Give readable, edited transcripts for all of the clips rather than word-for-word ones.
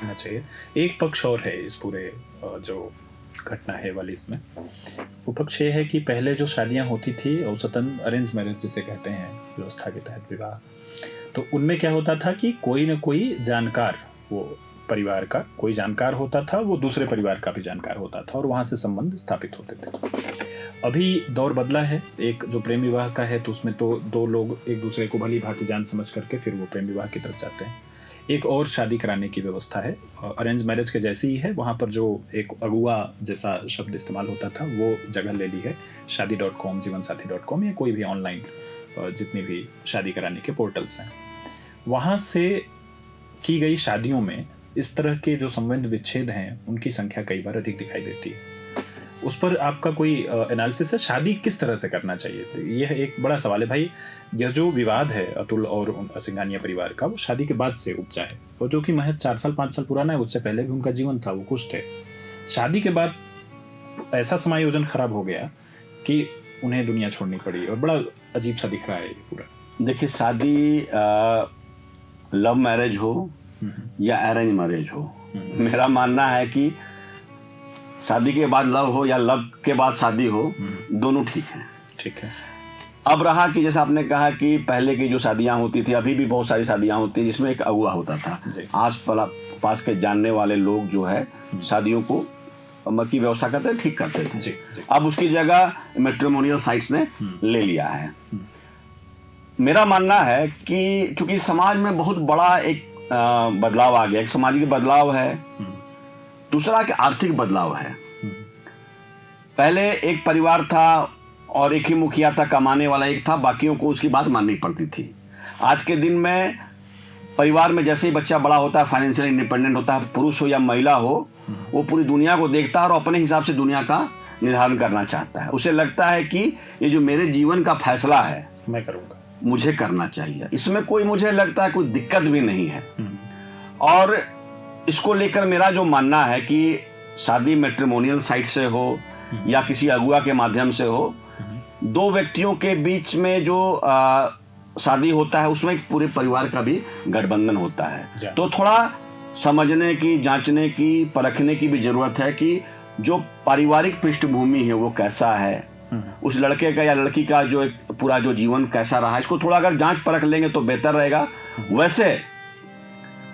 कहना चाहिए। एक पक्ष और है इस पूरे जो घटना है वाली इसमें, वो पक्ष ये है कि पहले जो शादियां होती थी औसतन अरेंज मैरिज जिसे कहते हैं, व्यवस्था के तहत विवाह, तो उनमें क्या होता था कि कोई न कोई जानकार, वो परिवार का कोई जानकार होता था, वो दूसरे परिवार का भी जानकार होता था और वहाँ से संबंध स्थापित होते थे। अभी दौर बदला है, एक जो प्रेम विवाह का है तो उसमें तो दो लोग एक दूसरे को भली भांति जान समझ करके फिर वो प्रेम विवाह की तरफ जाते हैं। एक और शादी कराने की व्यवस्था है, अरेंज मैरिज के जैसी ही है, वहाँ पर जो एक अगुआ जैसा शब्द इस्तेमाल होता था वो जगह ले ली है शादी.com, जीवनसाथी.com या कोई भी ऑनलाइन जितनी भी शादी कराने के पोर्टल्स हैं, वहाँ से की गई शादियों में इस तरह के जो संबंध विच्छेद हैं उनकी संख्या कई बार अधिक दिखाई देती है। उस पर आपका कोई एनालिसिस है? शादी किस तरह से करना चाहिए, यह एक बड़ा सवाल है भाई। यह जो विवाद है अतुल और सिंघानिया परिवार का, वो शादी के बाद से उपजा है, और जो कि महज 4 साल 5 साल पुराना है, उससे पहले भी उनका जीवन था, वो खुश थे। शादी के बाद ऐसा समायोजन खराब हो गया कि उन्हें दुनिया छोड़नी पड़ी, और बड़ा अजीब सा दिख रहा है ये पूरा। देखिए, शादी लव मैरिज हो या अरेंज मैरिज हो, मेरा मानना है कि शादी के बाद लव हो या लव के बाद शादी हो, दोनों ठीक है। ठीक है। अब रहा कि जैसा आपने कहा कि पहले की जो शादियां होती थी, अभी भी बहुत सारी शादियां होती हैं जिसमें एक अगुआ होता था, आस पास के जानने वाले लोग जो है शादियों को की व्यवस्था करते थे, ठीक करते थे। अब उसकी जगह मैट्रिमोनियल साइट्स ने ले लिया है। मेरा मानना है कि चूंकि समाज में बहुत बड़ा एक बदलाव आ गया, एक सामाजिक बदलाव है, दूसरा कि आर्थिक बदलाव है। पहले एक परिवार था और एक ही मुखिया था, कमाने वाला एक था, बाकियों को उसकी बात माननी पड़ती थी। आज के दिन में परिवार में जैसे ही बच्चा बड़ा होता है, फाइनेंशियल इंडिपेंडेंट होता है, पुरुष हो या महिला हो, वो पूरी दुनिया को देखता है और अपने हिसाब से दुनिया का निर्धारण करना चाहता है। उसे लगता है कि ये जो मेरे जीवन का फैसला है, मैं करूँगा, मुझे करना चाहिए, इसमें कोई, मुझे लगता है कोई दिक्कत भी नहीं है। और इसको लेकर मेरा जो मानना है कि शादी मैट्रिमोनियल साइट से हो या किसी अगुआ के माध्यम से हो, दो व्यक्तियों के बीच में जो शादी होता है उसमें एक पूरे परिवार का भी गठबंधन होता है। तो थोड़ा समझने की, जांचने की, परखने की भी जरूरत है कि जो पारिवारिक पृष्ठभूमि है वो कैसा है, उस लड़के का या लड़की का जो एक पूरा जो जीवन कैसा रहा है, इसको थोड़ा अगर जांच परख लेंगे तो बेहतर रहेगा। वैसे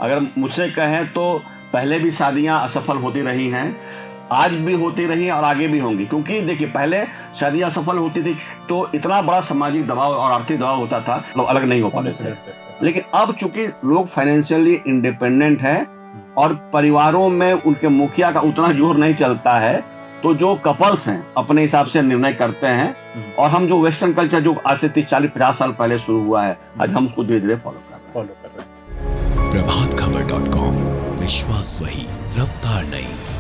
अगर मुझसे कहें तो पहले भी शादियां असफल होती रही हैं, आज भी होती रही और आगे भी होंगी, क्योंकि देखिए पहले शादियां सफल होती थी तो इतना बड़ा सामाजिक दबाव और आर्थिक दबाव होता था, लोग अलग नहीं हो पाते थे। लेकिन अब चूंकि लोग फाइनेंशियली इंडिपेंडेंट हैं और परिवारों में उनके मुखिया का उतना जोर नहीं चलता है, तो जो कपल्स हैं अपने हिसाब से निर्णय करते हैं। और हम जो वेस्टर्न कल्चर जो आज से 30-40-50 साल पहले शुरू हुआ है, आज हम उसको धीरे धीरे फॉलो कर रहे हैं। प्रभातखबर.com, विश्वास वही, रफ्तार नहीं।